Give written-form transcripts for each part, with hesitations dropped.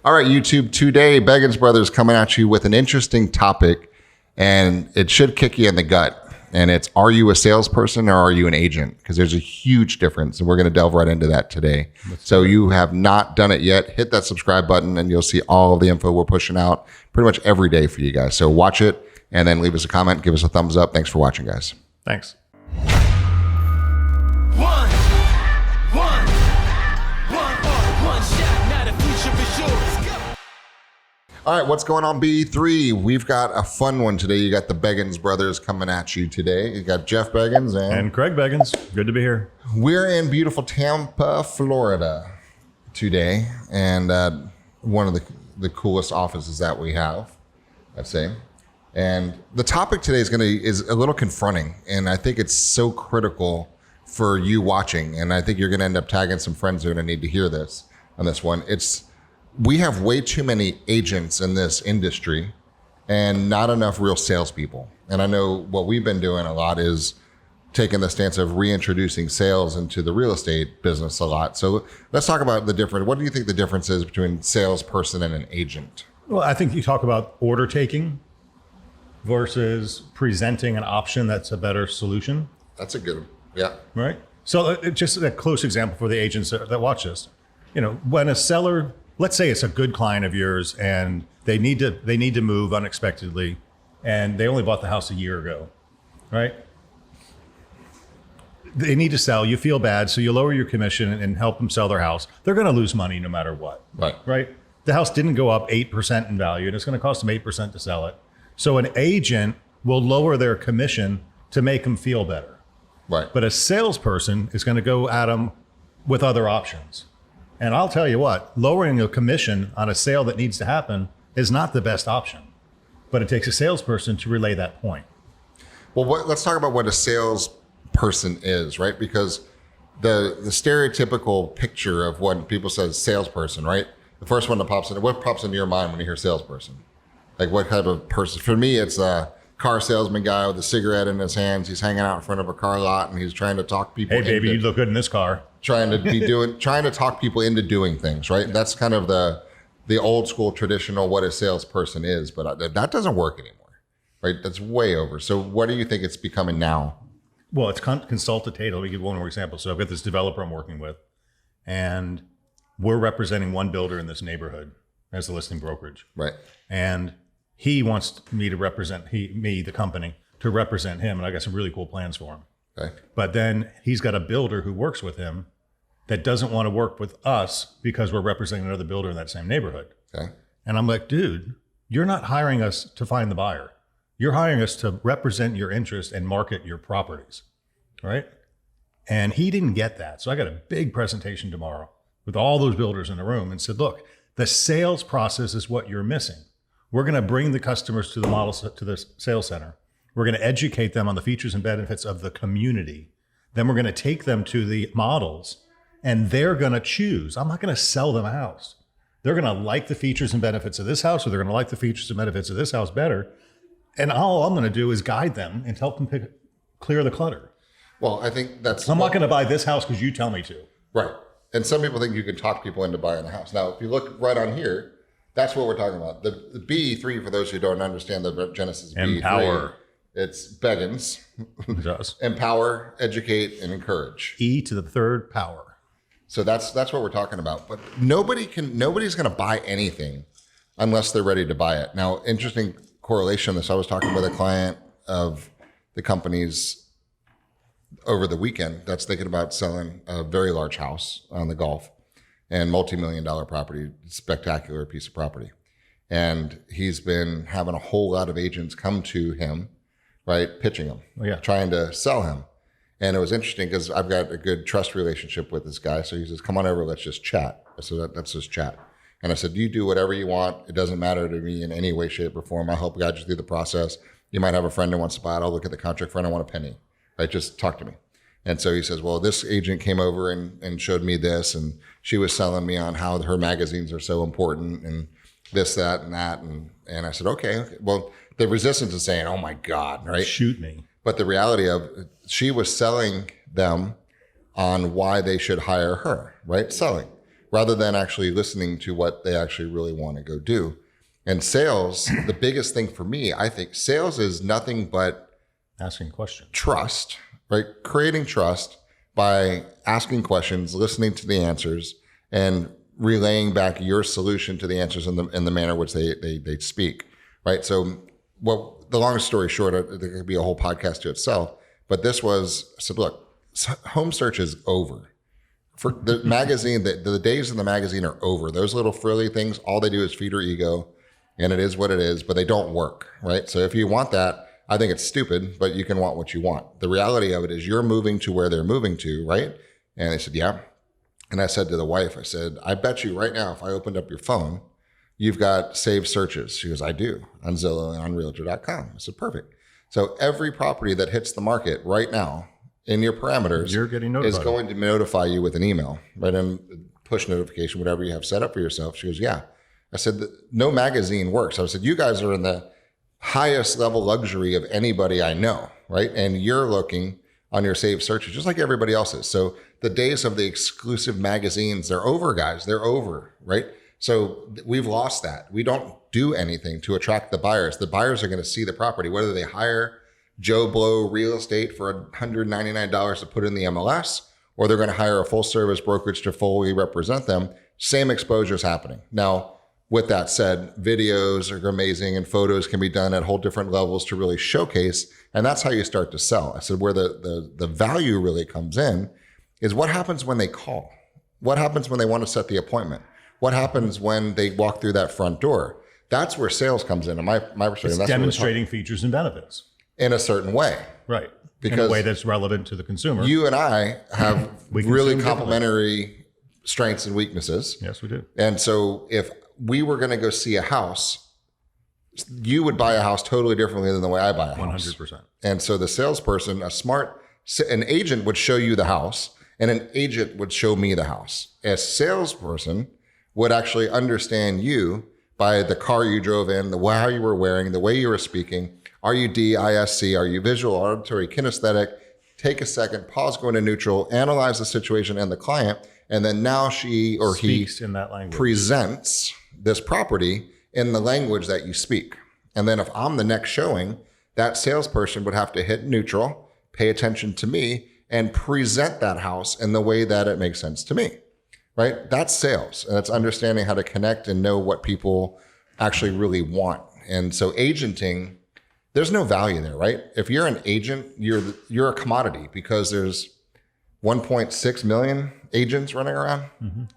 All right, YouTube, today, Beggins Brothers coming at you with an interesting topic, and it should kick you in the gut. And it's, are you a salesperson or are you an agent? Because there's a huge difference, and we're going to delve right into that today. So you have not done it yet, hit that subscribe button, and you'll see all of the info we're pushing out pretty much every day for you guys. So watch it, and then leave us a comment, give us a thumbs up. Thanks for watching, guys. Thanks. All right, what's going on, B3? We've got a fun one today. You got the Beggins brothers coming at you today. You got Jeff Beggins and Craig Beggins. Good to be here. We're in beautiful Tampa, Florida today, and one of the coolest offices that we have, I'd say. And the topic today is a little confronting, and I think it's so critical for you watching, and I think you're going to end up tagging some friends who are going to need to hear this on this one. We have way too many agents in this industry and not enough real salespeople. And I know what we've been doing a lot is taking the stance of reintroducing sales into the real estate business a lot. So let's talk about the difference. What do you think the difference is between salesperson and an agent? Well, I think you talk about order taking versus presenting an option that's a better solution. That's a good one. Yeah. Right. So just a close example for the agents that watch this. You know, when a seller, let's say it's a good client of yours and they need to move unexpectedly and they only bought the house a year ago, right? They need to sell, you feel bad, so you lower your commission and help them sell their house. They're going to lose money no matter what, right? The house didn't go up 8% in value and it's going to cost them 8% to sell it. So an agent will lower their commission to make them feel better. Right. But a salesperson is going to go at them with other options. And I'll tell you what, lowering a commission on a sale that needs to happen is not the best option, but it takes a salesperson to relay that point. Well, let's talk about what a salesperson is, right? Because the stereotypical picture of when people say salesperson, right? The first one that pops in, what pops into your mind when you hear salesperson? Like what type of person? For me, it's a car salesman guy with a cigarette in his hands. He's hanging out in front of a car lot and he's trying to talk people. Hey, baby, you look good in this car. Trying to talk people into doing things, right? That's kind of the old school traditional what a salesperson is, but that doesn't work anymore, right? That's way over. So what do you think it's becoming now? Well, it's consultative. Let me give one more example. So I've got this developer I'm working with, and we're representing one builder in this neighborhood as the listing brokerage. Right. And he wants me to represent the company, to represent him, and I got some really cool plans for him. Okay. But then he's got a builder who works with him that doesn't want to work with us because we're representing another builder in that same neighborhood. Okay. And I'm like, dude, you're not hiring us to find the buyer. You're hiring us to represent your interest and market your properties, right? And he didn't get that. So I got a big presentation tomorrow with all those builders in the room and said, look, the sales process is what you're missing. We're going to bring the customers to the sales center. We're going to educate them on the features and benefits of the community. Then we're going to take them to the models and they're going to choose. I'm not going to sell them a house. They're going to like the features and benefits of this house, or they're going to like the features and benefits of this house better. And all I'm going to do is guide them and help them clear the clutter. Well, I think I'm not going to buy this house because you tell me to. Right. And some people think you can talk people into buying a house. Now, if you look right on here, that's what we're talking about. The B3, for those who don't understand the Genesis B3. Empower. It's Beggins. It does. Empower, educate, and encourage. E to the third power. So that's what we're talking about. But nobody's going to buy anything unless they're ready to buy it. Now, interesting correlation on this. I was talking with a client of the company's over the weekend that's thinking about selling a very large house on the Gulf and multi-million-dollar property, spectacular piece of property. And he's been having a whole lot of agents come to him, right, pitching him, trying to sell him. And it was interesting because I've got a good trust relationship with this guy. So he says, come on over, let's just chat. I said, let's just chat. And I said, you do whatever you want. It doesn't matter to me in any way, shape, or form. I'll help guide you through the process. You might have a friend who wants to buy it. I'll look at the contract for it. I don't want a penny. Right? Just talk to me. And so he says, well, this agent came over and showed me this. And she was selling me on how her magazines are so important and this, that, and that. And I said, okay. Well, the resistance is saying, oh my God, right? Shoot me. But the reality of she was selling them on why they should hire her, right? Selling. rather than actually listening to what they actually really want to go do. And sales, the biggest thing for me, I think sales is nothing but asking questions, trust, right? Creating trust by asking questions, listening to the answers, and relaying back your solution to the answers in the manner which they speak, right? So, well, the long story short, there could be a whole podcast to itself, but this was, I said, look, home search is over. For the magazine, the days in the magazine are over. Those little frilly things, all they do is feed your ego, and it is what it is, but they don't work, right? So if you want that, I think it's stupid, but you can want what you want. The reality of it is you're moving to where they're moving to, right? And they said, yeah. And I said to the wife, I said, I bet you right now, if I opened up your phone, you've got saved searches. She goes, I do, on Zillow and on Realtor.com. I said, perfect. So every property that hits the market right now in your parameters you're getting notified. Is going to notify you with an email, right? And push notification, whatever you have set up for yourself. She goes, yeah. I said, no magazine works. I said, you guys are in the highest level luxury of anybody I know, right? And you're looking on your saved searches just like everybody else is. So the days of the exclusive magazines, they're over, guys. They're over, right? So we've lost that. We don't do anything to attract the buyers. The buyers are going to see the property, whether they hire Joe Blow Real Estate for $199 to put in the MLS, or they're going to hire a full service brokerage to fully represent them. Same exposure is happening. Now, with that said, videos are amazing and photos can be done at whole different levels to really showcase. And that's how you start to sell. I said, where the value really comes in is what happens when they call? What happens when they want to set the appointment? What happens when they walk through that front door? That's where sales comes in. And my perspective, it's demonstrating features and benefits in a certain way. Right. Because in a way that's relevant to the consumer. You and I have really consume complementary strengths and weaknesses. Yes, we do. And so if we were going to go see a house, you would buy a house totally differently than the way I buy a house. 100%. And so the salesperson, an agent would show you the house and an agent would show me the house. A salesperson would actually understand you by the car you drove in, how you were wearing, the way you were speaking. Are you DISC? Are you visual, auditory, kinesthetic? Take a second, pause, go into neutral, analyze the situation and the client, and then now she or Speaks he in that language. presents this property in the language that you speak. And then if I'm the next showing, that salesperson would have to hit neutral, pay attention to me, and present that house in the way that it makes sense to me, right? That's sales. And it's understanding how to connect and know what people actually really want. And so agenting, there's no value there, right? If you're an agent, you're a commodity because there's 1.6 million agents running around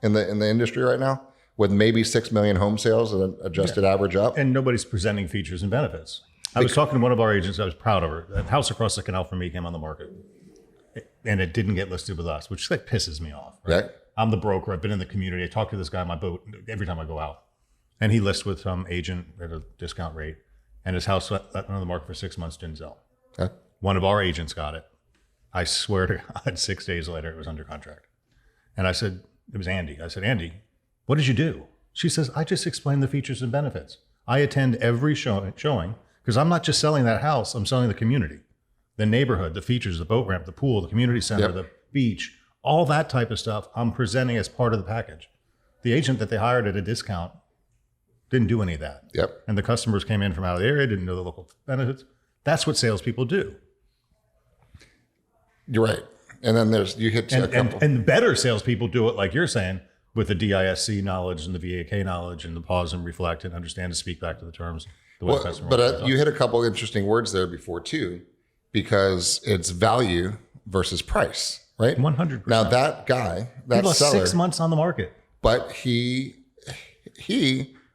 in the industry right now, with maybe 6 million home sales and an adjusted average up. And nobody's presenting features and benefits. I was talking to one of our agents. I was proud of her. That house across the canal from me came on the market, and it didn't get listed with us, which like pisses me off. Right? Right. I'm the broker. I've been in the community. I talk to this guy on my boat every time I go out, and he lists with some agent at a discount rate, and his house went on the market for 6 months, didn't sell. Okay. One of our agents got it. I swear to God, 6 days later, it was under contract. And I said, it was Andy. I said, Andy, what did you do? She says, I just explained the features and benefits. I attend every showing because I'm not just selling that house. I'm selling the community, the neighborhood, the features, the boat ramp, the pool, the community center, the beach, all that type of stuff I'm presenting as part of the package. The agent that they hired at a discount didn't do any of that. Yep. And the customers came in from out of the area, didn't know the local benefits. That's what salespeople do. You're right. And then you hit a couple. And better salespeople do it like you're saying, with the DISC knowledge and the VAK knowledge and the pause and reflect and understand to speak back to the terms. But you hit a couple interesting words there before too, because it's value versus price, right? 100%. Now that guy, that lost seller, 6 months on the market, but he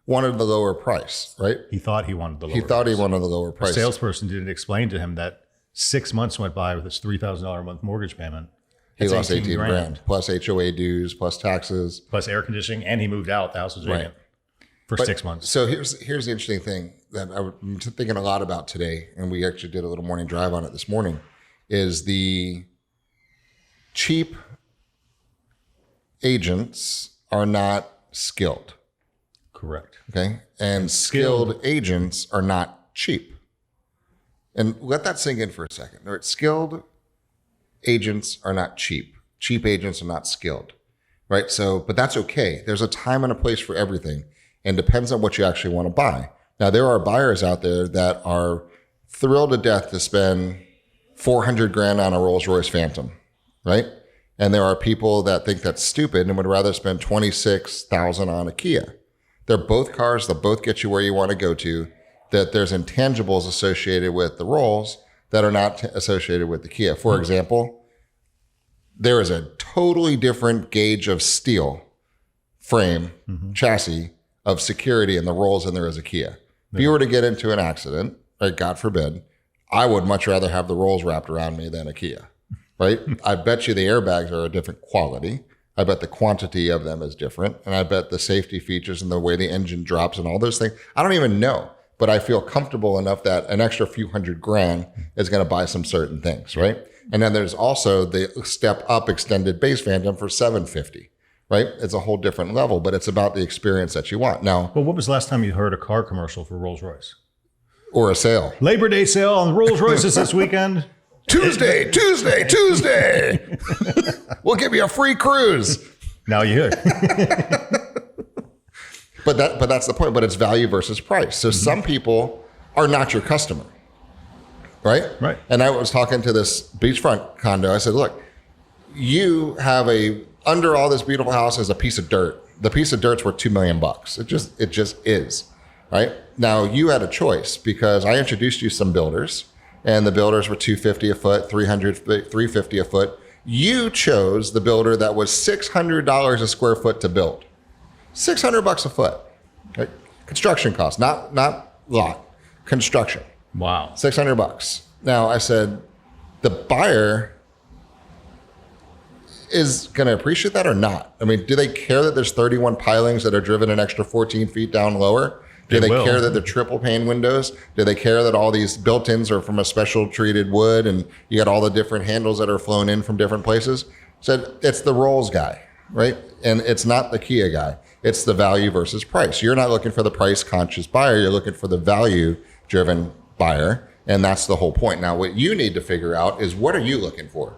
wanted the lower price, right? He thought he wanted the lower. He thought he wanted the lower price. The salesperson didn't explain to him that 6 months went by with this $3,000 a month mortage payment. He lost 18 grand plus HOA dues, plus taxes, plus air conditioning, and he moved out. The house was vacant for 6 months. So here's the interesting thing that I'm thinking a lot about today, and we actually did a little morning drive on it this morning, is the cheap agents are not skilled. Correct. Okay. And skilled agents are not cheap. And let that sink in for a second. All right, skilled agents are not cheap. Cheap agents are not skilled. right? So, but that's okay. There's a time and a place for everything, and depends on what you actually want to buy. Now, there are buyers out there that are thrilled to death to spend 400 grand on a Rolls Royce Phantom, right? And there are people that think that's stupid and would rather spend 26,000 on a Kia. They're both cars that both get you where you want to go to, that there's intangibles associated with the Rolls that are not associated with the Kia. For example, there is a totally different gauge of steel frame, chassis of security in the Rolls than there is a Kia. If you were to get into an accident, right, God forbid, I would much rather have the Rolls wrapped around me than a Kia, right? I bet you the airbags are a different quality. I bet the quantity of them is different. And I bet the safety features and the way the engine drops and all those things, I don't even know. But I feel comfortable enough that an extra few hundred grand is going to buy some certain things, right? And then there's also the step up extended base Phantom for $750, right? It's a whole different level, but it's about the experience that you want. Now, Well, what was the last time you heard a car commercial for Rolls Royce? or a sale. Labor Day sale on Rolls Royces this weekend. Tuesday. We'll give you a free cruise. Now you hear. But that's the point. But it's value versus price. So some people are not your customer, right? Right. And I was talking to this beachfront condo. I said, look, you have under all this beautiful house is a piece of dirt. The piece of dirt's worth $2 million. It just is, right? Now you had a choice because I introduced you some builders, and the builders were $250 a foot, $350 a foot. You chose the builder that was $600 a square foot to build. $600 a foot, right? Construction cost, not lot, construction. Wow. $600. Now I said, the buyer is going to appreciate that or not? I mean, do they care that there's 31 pilings that are driven an extra 14 feet down lower? Do they care that they're triple pane windows? Do they care that all these built-ins are from a special treated wood and you got all the different handles that are flown in from different places? Said it's the Rolls guy, right? And it's not the Kia guy. It's the value versus price. You're not looking for the price conscious buyer. You're looking for the value driven buyer. And that's the whole point. Now, what you need to figure out is, what are you looking for?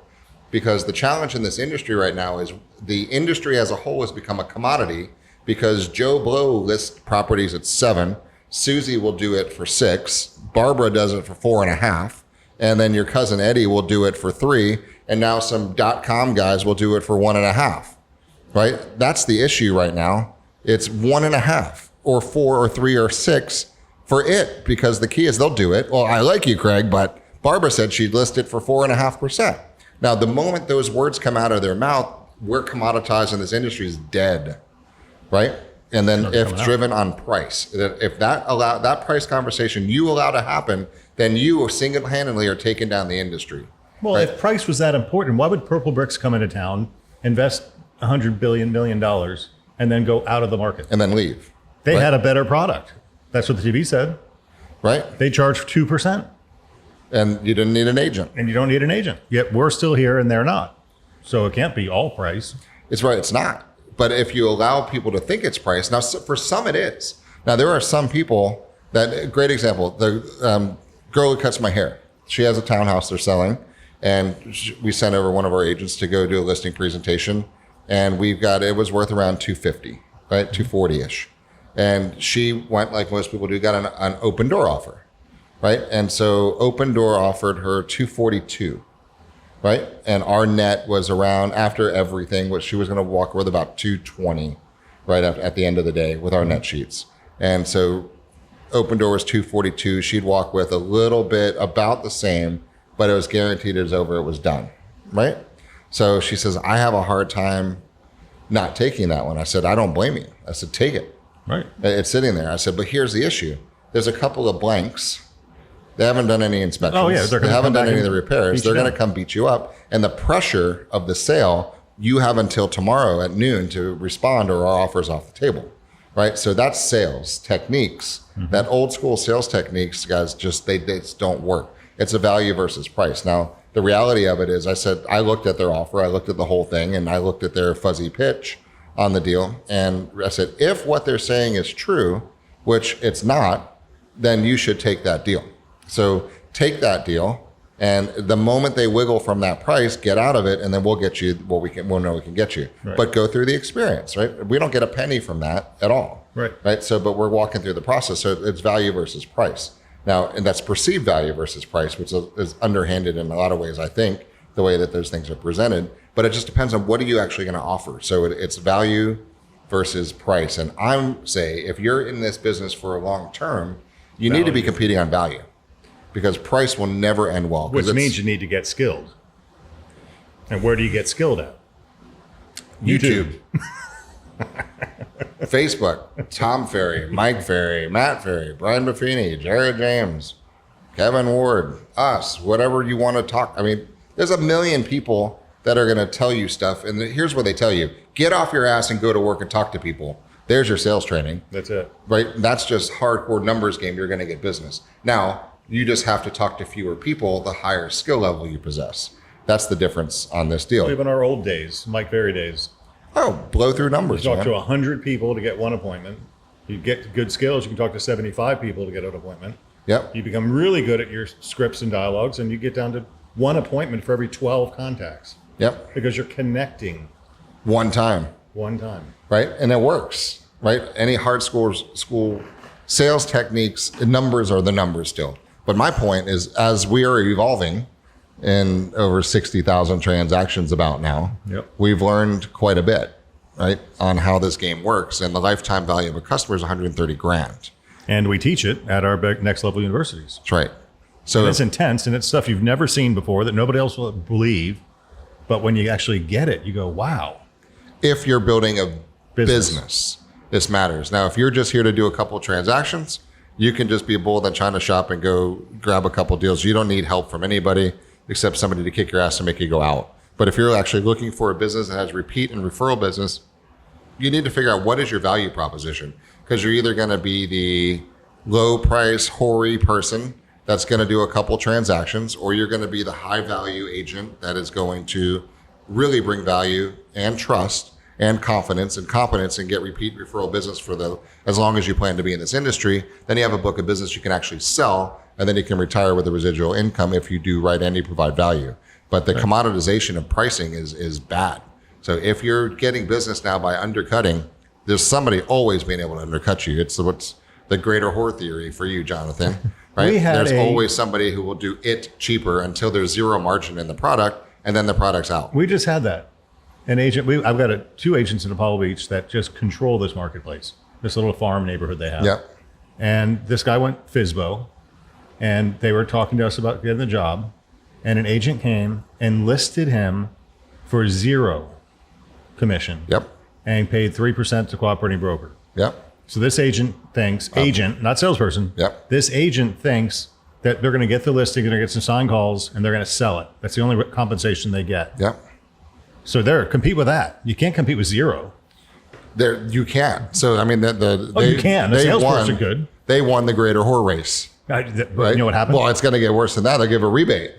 Because the challenge in this industry right now is the industry as a whole has become a commodity, because Joe Blow lists properties at 7, Susie will do it for 6, Barbara does it for 4.5, and then your cousin Eddie will do it for 3, and now some .com guys will do it for 1.5, right? That's the issue right now. It's 1.5 or 4 or 3 or 6 for it, because the key is they'll do it. Well, I like you, Craig, but Barbara said she'd list it for 4.5%. Now, the moment those words come out of their mouth, we're commoditized and this industry is dead. Right? And then if driven on price, if that price conversation you allow to happen, then you single-handedly are taking down the industry. Well, right? if price was that important, why would Purple Bricks come into town, invest $100 million, and then go out of the market? And then leave. They right? had a better product. That's what the TV said. Right? They charge 2%. And you didn't need an agent. And you don't need an agent. Yet we're still here and they're not. So it can't be all price. It's right. It's not. But if you allow people to think it's price, now for some it is. Now there are some people that, great example, the girl who cuts my hair. She has a townhouse they're selling, and we sent over one of our agents to go do a listing presentation, and it was worth around $250, right, $240-ish. And she went, like most people do, got an open door offer, right? And so open door offered her $242. Right? And our net was around, after everything, what she was going to walk with about $220, right, at the end of the day with our net sheets. And so open door was $242. She'd walk with a little bit about the same, but it was guaranteed it was over, it was done, right? So she says, I have a hard time not taking that one. I said, I don't blame you. I said, take it. Right. It's sitting there. I said, but here's the issue. There's a couple of blanks. They haven't done any inspections. Oh, yeah, they haven't done any of the repairs. They're going to come beat you up. And the pressure of the sale, you have until tomorrow at noon to respond, or our offer's off the table, right? So that's sales techniques. Mm-hmm. That old school sales techniques, guys, they just don't work. It's a value versus price. Now, the reality of it is, I said, I looked at their offer, I looked at the whole thing, and I looked at their fuzzy pitch on the deal. And I said, if what they're saying is true, which it's not, then you should take that deal. So take that deal, And the moment they wiggle from that price, get out of it, and then we'll get you what we can. We'll know we can get you. Right. But go through the experience, right? We don't get a penny from that at all, right? So, but we're walking through the process. So it's value versus price now, and that's perceived value versus price, which is underhanded in a lot of ways. I think the way that those things are presented, but it just depends on what are you actually going to offer. So it's value versus price. And I'm say if you're in this business for a long term, you need to be competing on value. Because price will never end well. Which means you need to get skilled. And where do you get skilled at? YouTube. Facebook, Tom Ferry, Mike Ferry, Matt Ferry, Brian Buffini, Jared James, Kevin Ward, us, whatever you want to talk. I mean, there's a million people that are going to tell you stuff. And here's what they tell you. Get off your ass and go to work and talk to people. There's your sales training. That's it. Right? That's just hardcore numbers game. You're going to get business. Now, you just have to talk to fewer people the higher skill level you possess. That's the difference on this deal. Even our old days, Mike Ferry days. Oh, blow through numbers. You talk to 100 people to get one appointment. You get good skills, you can talk to 75 people to get an appointment. Yep. You become really good at your scripts and dialogues, and you get down to one appointment for every 12 contacts. Yep. Because you're connecting. One time. Right? And it works. Right? Any hard school sales techniques, numbers are the numbers still. But my point is, as we are evolving in over 60,000 transactions about now, we've learned quite a bit, right, on how this game works. And the lifetime value of a customer is 130 grand. And we teach it at our next level universities. That's right. So and it's intense, and it's stuff you've never seen before that nobody else will believe. But when you actually get it, you go, wow. If you're building a business, this matters. Now, if you're just here to do a couple of transactions, you can just be a bull in the china shop and go grab a couple deals. You don't need help from anybody except somebody to kick your ass and make you go out. But if you're actually looking for a business that has repeat and referral business, you need to figure out what is your value proposition. Because you're either going to be the low price, hoary person that's going to do a couple transactions, or you're going to be the high value agent that is going to really bring value and trust and confidence and competence and get repeat referral business for as long as you plan to be in this industry. Then you have a book of business you can actually sell, and then you can retire with a residual income if you do right and you provide value. But the commoditization of pricing is bad. So if you're getting business now by undercutting, there's somebody always being able to undercut you. It's what's the greater whore theory for you, Jonathan, right? There's always somebody who will do it cheaper until there's zero margin in the product, and then the product's out. We just had that. An agent, I've got two agents in Apollo Beach that just control this marketplace, this little farm neighborhood they have. Yep. And this guy went FISBO, and they were talking to us about getting the job, and an agent came and listed him for 0 commission. Yep. And paid 3% to cooperating broker. Yep. So this agent thinks, not salesperson. Yep. This agent thinks that they're going to get the listing, they're going to get some signed calls, and they're going to sell it. That's the only compensation they get. Yep. So compete with that. You can't compete with 0. You can. So I mean, you can. The salesperson could. They won the greater whore race. Right? You know what happened? Well, it's going to get worse than that. They'll give a rebate.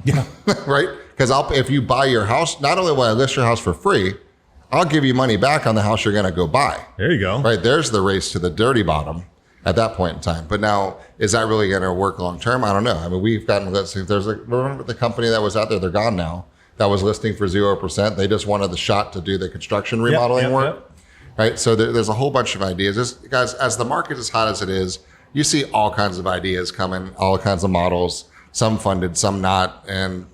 Yeah. Right? Because if you buy your house, not only will I list your house for free, I'll give you money back on the house you're going to go buy. There you go. Right? There's the race to the dirty bottom at that point in time. But now, is that really going to work long term? I don't know. I mean, we've gotten, remember the company that was out there, they're gone now, that was listing for 0%. They just wanted the shot to do the construction remodeling work. Yep. Right? So there's a whole bunch of ideas. Guys, as the market is hot as it is, you see all kinds of ideas coming, all kinds of models, some funded, some not. And,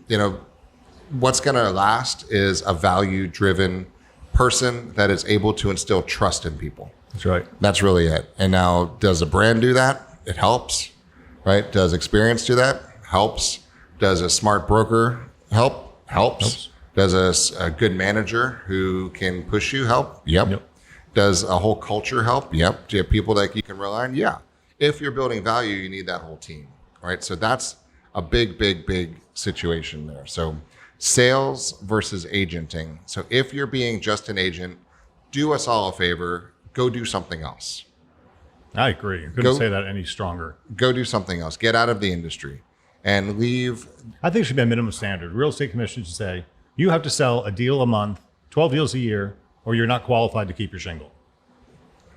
what's going to last is a value-driven person that is able to instill trust in people. That's right. That's really it. And now, does a brand do that? It helps, right? Does experience do that? Helps. Does a smart broker help? Helps. Does a good manager who can push you help? Yep. Does a whole culture help? Yep. Do you have people that you can rely on? Yeah. If you're building value, you need that whole team, right? So that's a big situation there. So sales versus agenting. So if you're being just an agent, do us all a favor, go do something else. I agree. I couldn't say that any stronger. Go do something else. Get out of the industry and leave. I think it should be a minimum standard. Real estate commission should say, you have to sell a deal a month, 12 deals a year, or you're not qualified to keep your shingle.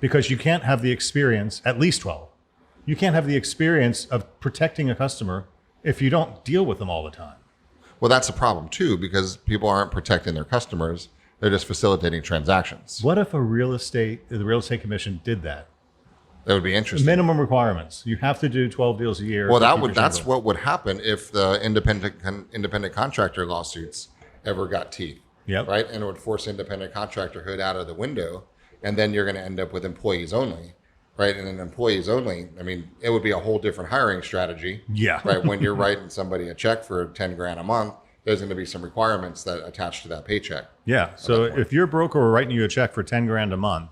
Because you can't have the experience, at least 12. You can't have the experience of protecting a customer if you don't deal with them all the time. Well, that's a problem too, because people aren't protecting their customers. They're just facilitating transactions. What if the real estate commission did that? That would be interesting. Minimum requirements. You have to do 12 deals a year. Well, that's what would happen if the independent contractor lawsuits ever got teeth. Yep. Right? And it would force independent contractorhood out of the window. And then you're going to end up with employees only. Right? And then employees only, I mean, it would be a whole different hiring strategy. Yeah. Right? When you're writing somebody a check for 10 grand a month, there's going to be some requirements that attach to that paycheck. Yeah. So if your broker were writing you a check for 10 grand a month,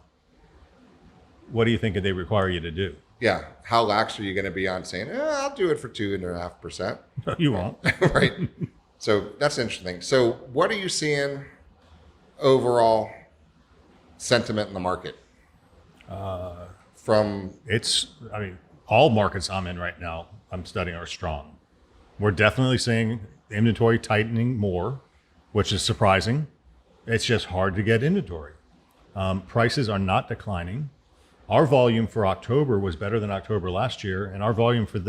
what do you think they require you to do? Yeah. How lax are you going to be on saying, I'll do it for 2.5%? No, you won't. Right. So that's interesting. So what are you seeing overall sentiment in the market? All markets I'm in right now, I'm studying are strong. We're definitely seeing inventory tightening more, which is surprising. It's just hard to get inventory. Prices are not declining. Our volume for October was better than October last year, and our volume for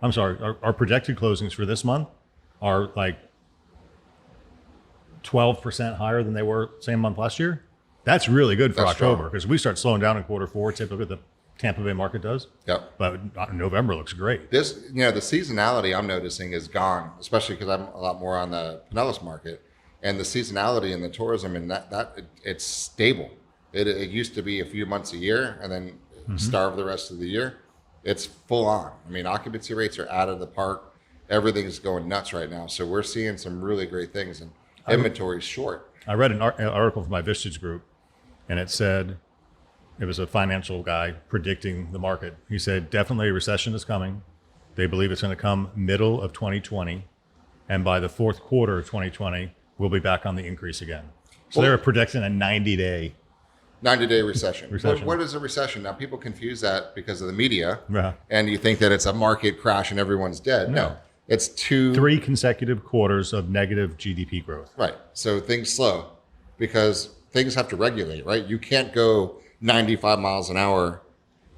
our projected closings for this month are like 12% higher than they were same month last year. That's really good for October, because we start slowing down in Q4, typically the Tampa Bay market does. Yep. But November looks great. The seasonality I'm noticing is gone, especially because I'm a lot more on the Pinellas market, and the seasonality in the tourism and that it's stable. It used to be a few months a year and then starve the rest of the year. It's full on. I mean, occupancy rates are out of the park. Everything's going nuts right now. So we're seeing some really great things, and inventory's short. I read an article from my Vistage group, and it said, it was a financial guy predicting the market. He said, definitely a recession is coming. They believe it's going to come middle of 2020. And by the fourth quarter of 2020, we'll be back on the increase again. So they're predicting a 90-day recession. What is a recession? Now, people confuse that because of the media, Yeah. and you think that it's a market crash and everyone's dead. No, it's 3 consecutive quarters of negative GDP growth. Right. So things slow because things have to regulate, right? You can't go 95 miles an hour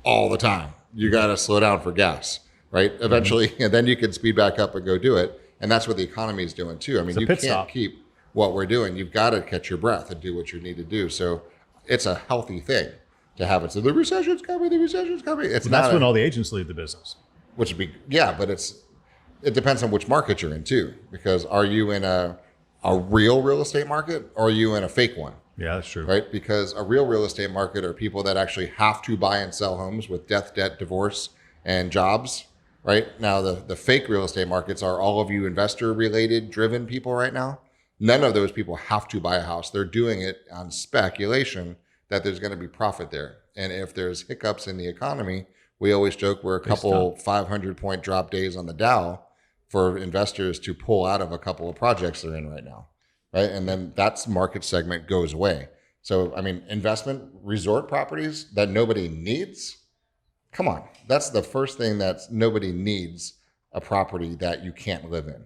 all the time. You got to slow down for gas, right? Eventually, and then you can speed back up and go do it. And that's what the economy is doing too. I mean, you can't keep what we're doing. You've got to catch your breath and do what you need to do. So it's a healthy thing to have it. So the recession's coming, That's when all the agents leave the business. Which would be, but it depends on which market you're in too. Because are you in a real estate market, or are you in a fake one? Yeah, that's true. Right? Because a real estate market are people that actually have to buy and sell homes with death, debt, divorce, and jobs. Right? Now, the fake real estate markets are all of you investor-related, driven people right now. None of those people have to buy a house. They're doing it on speculation that there's going to be profit there. And if there's hiccups in the economy, we always joke we're a couple 500-point drop days on the Dow for investors to pull out of a couple of projects they're in right now. Right? And then that market segment goes away. So, I mean, investment resort properties that nobody needs, come on. That's the first thing that nobody needs, a property that you can't live in.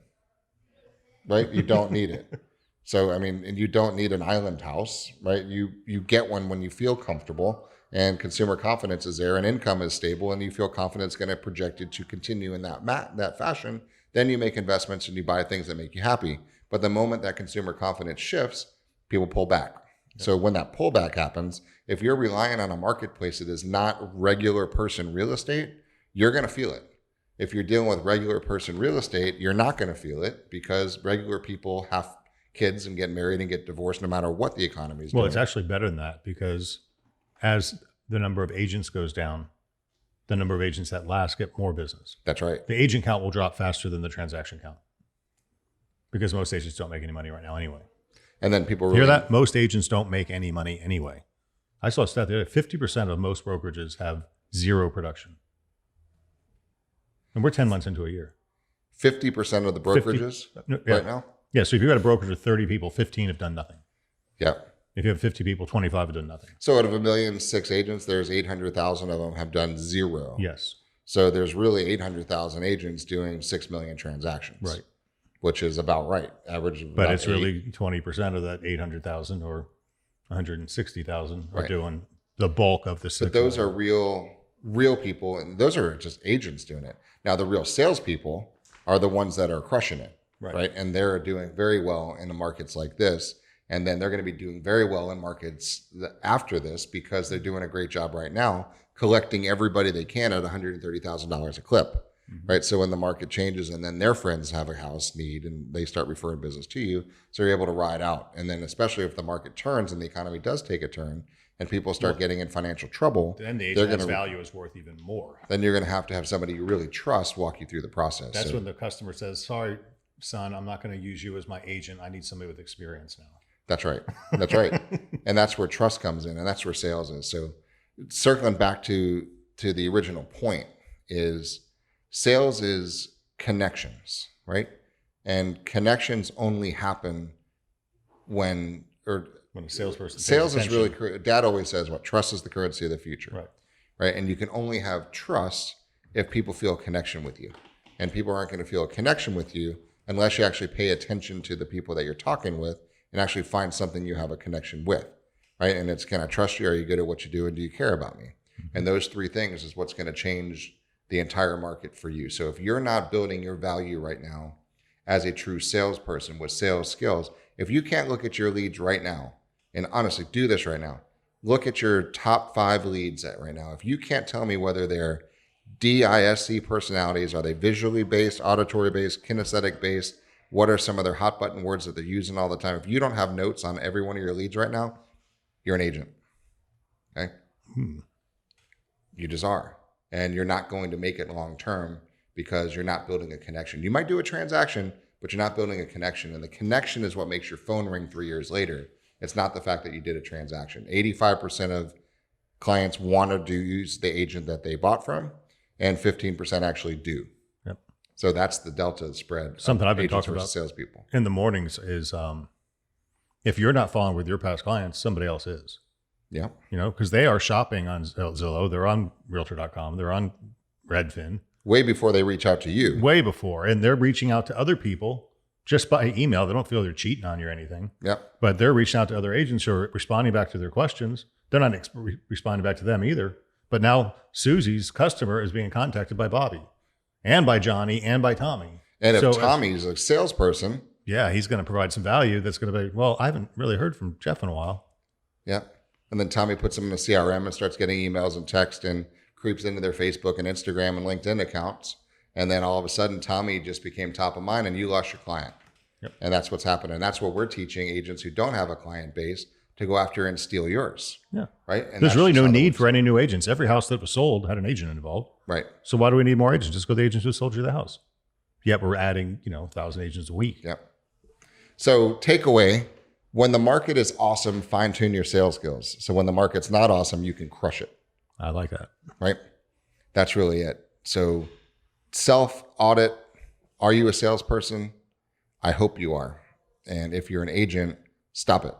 Right? You don't need it. So, I mean, and you don't need an island house, right? You get one when you feel comfortable and consumer confidence is there and income is stable and you feel confident it's going to project it to continue in that fashion. Then you make investments and you buy things that make you happy. But the moment that consumer confidence shifts, people pull back. Yeah. So when that pullback happens, if you're relying on a marketplace that is not regular person real estate, you're going to feel it. If you're dealing with regular person real estate, you're not going to feel it because regular people have kids and get married and get divorced no matter what the economy is doing. Well, it's actually better than that because as the number of agents goes down, the number of agents that last get more business. That's right. The agent count will drop faster than the transaction count because most agents don't make any money right now anyway. And then people hear that? Most agents don't make any money anyway. I saw a stat there that 50% of most brokerages have zero production. And we're 10 months into a year. 50% of the brokerages right now? Yeah, so if you've got a brokerage of 30 people, 15 have done nothing. Yeah. If you have 50 people, 25 have done nothing. So out of 1,000,006 agents, there's 800,000 of them have done zero. Yes. So there's really 800,000 agents doing 6 million transactions. Right. Which is about right. Average of But it's really 20% of that 800,000 or 160,000 are doing the bulk of the 6 But those are real people, and those are just agents doing it. Now, the real salespeople are the ones that are crushing it, Right. right? And they're doing very well in the markets like this. And then they're going to be doing very well in markets after this because they're doing a great job right now collecting everybody they can at $130,000 a clip, right? So when the market changes and then their friends have a house need and they start referring business to you, so you're able to ride out. And then especially if the market turns and the economy does take a turn and people start getting in financial trouble, Then the agent's value is worth even more. then you're going to have somebody you really trust walk you through the process. That's when the customer says, sorry, son, I'm not going to use you as my agent. I need somebody with experience now. That's right. That's right. And that's where trust comes in, and that's where sales is. So circling back to the original point is sales is connections, right? And connections only happen when a salesperson pays sales is attention. really, Dad always says what? Trust is the currency of the future. Right. Right. And you can only have trust if people feel a connection with you. And people aren't going to feel a connection with you unless you actually pay attention to the people that you're talking with and actually find something you have a connection with. Right. And it's, can I trust you? Are you good at what you do? And do you care about me? And those three things is what's going to change the entire market for you. So if you're not building your value right now as a true salesperson with sales skills, if you can't look at your leads right now, and honestly, do this right now. Look at your top 5 leads right now. If you can't tell me whether they're DISC personalities, are they visually based, auditory based, kinesthetic based, what are some of their hot button words that they're using all the time? If you don't have notes on every one of your leads right now, you're an agent. Okay? You just are. And you're not going to make it long term because you're not building a connection. You might do a transaction, but you're not building a connection. And the connection is what makes your phone ring 3 years later. It's not the fact that you did a transaction. 85% of clients want to use the agent that they bought from, and 15% actually do. Yep. So that's the delta spread. Something I've been agents talking about versus salespeople in the mornings is if you're not following with your past clients, somebody else is. Yeah. You know, because they are shopping on Zillow, they're on Realtor.com, they're on Redfin. Way before they reach out to you. Way before. And they're reaching out to other people just by email. They don't feel they're cheating on you or anything. Yep. But they're reaching out to other agents who are responding back to their questions. They're not responding back to them either. But now Susie's customer is being contacted by Bobby and by Johnny and by Tommy. And if Tommy's a salesperson. Yeah, he's going to provide some value that's going to be, well, I haven't really heard from Jeff in a while. Yeah. And then Tommy puts them in a CRM and starts getting emails and text and creeps into their Facebook and Instagram and LinkedIn accounts. And then all of a sudden, Tommy just became top of mind and you lost your client. Yep. And that's what's happening. And that's what we're teaching agents who don't have a client base to go after and steal yours. Yeah. Right. And there's really no need for any new agents. Every house that was sold had an agent involved. Right. So why do we need more agents? Just go to the agents who sold you the house. Yet we're adding, 1,000 agents a week. Yep. So takeaway, when the market is awesome, fine tune your sales skills. So when the market's not awesome, you can crush it. I like that. Right. That's really it. So self-audit. Are you a salesperson? I hope you are. And if you're an agent, stop it.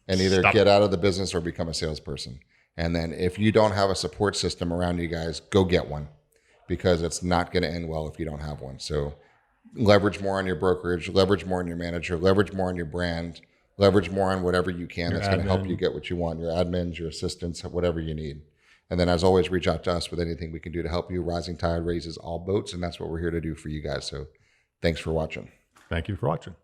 And either get out of the business or become a salesperson. And then if you don't have a support system around you guys, go get one, because it's not going to end well if you don't have one. So leverage more on your brokerage, leverage more on your manager, leverage more on your brand, leverage more on whatever you can that's going to help you get what you want, your admins, your assistants, whatever you need. And then as always, reach out to us with anything we can do to help you. Rising tide raises all boats, and that's what we're here to do for you guys. So thanks for watching. Thank you for watching.